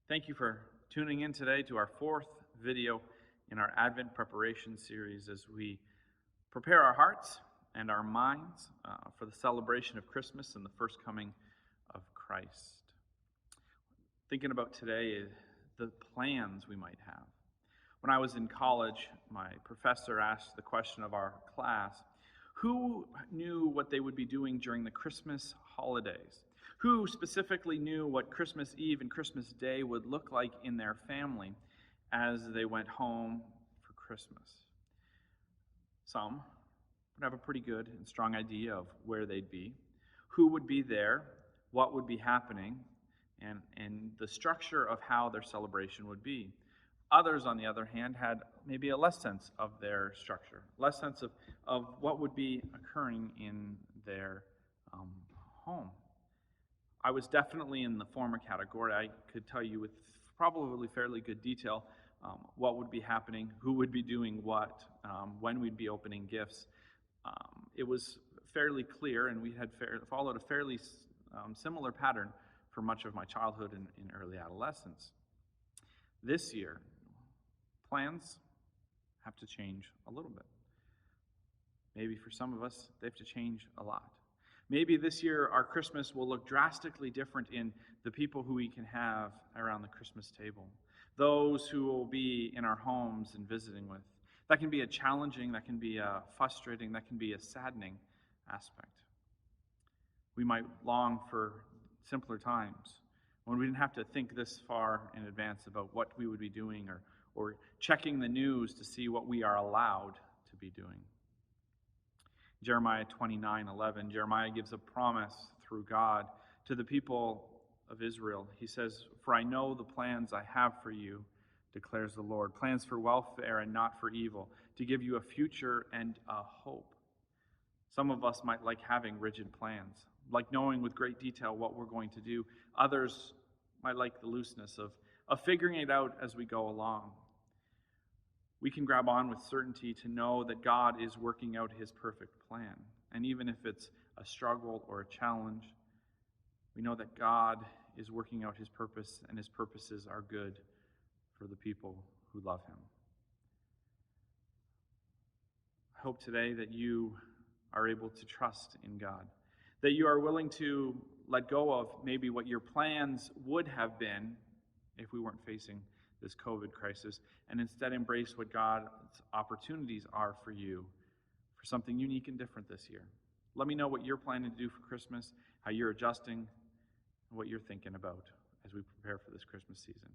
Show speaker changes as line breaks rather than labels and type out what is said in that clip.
Thank you for tuning in today to our fourth video in our Advent preparation series as we prepare our hearts and our minds for the celebration of Christmas and the first coming of Christ. Thinking about today, the plans we might have. When I was in college, my professor asked the question of our class, who knew what they would be doing during the Christmas holidays? Who specifically knew what Christmas Eve and Christmas Day would look like in their family as they went home for Christmas? Some would have a pretty good and strong idea of where they'd be, who would be there, what would be happening, and the structure of how their celebration would be. Others, on the other hand, had maybe a less sense of their structure, less sense of what would be occurring in their home. I was definitely in the former category. I could tell you with probably fairly good detail what would be happening, who would be doing what, when we'd be opening gifts. It was fairly clear, and we had followed a fairly similar pattern for much of my childhood and in early adolescence. This year, plans have to change a little bit. Maybe for some of us, they have to change a lot. Maybe this year our Christmas will look drastically different in the people who we can have around the Christmas table, those who will be in our homes and visiting with. That can be a challenging, that can be a frustrating, that can be a saddening aspect. We might long for simpler times when we didn't have to think this far in advance about what we would be doing or checking the news to see what we are allowed to be doing. Jeremiah 29:11, Jeremiah gives a promise through God to the people of Israel. He says, "For I know the plans I have for you, declares the Lord, plans for welfare and not for evil, to give you a future and a hope." Some of us might like having rigid plans, like knowing with great detail what we're going to do. Others might like the looseness of figuring it out as we go along. We can grab on with certainty to know that God is working out his perfect plan. And even if it's a struggle or a challenge, we know that God is working out his purpose, and his purposes are good for the people who love him. I hope today that you are able to trust in God, that you are willing to let go of maybe what your plans would have been if we weren't facing this COVID crisis, and instead embrace what God's opportunities are for you for something unique and different this year. Let me know what you're planning to do for Christmas, how you're adjusting, and what you're thinking about as we prepare for this Christmas season.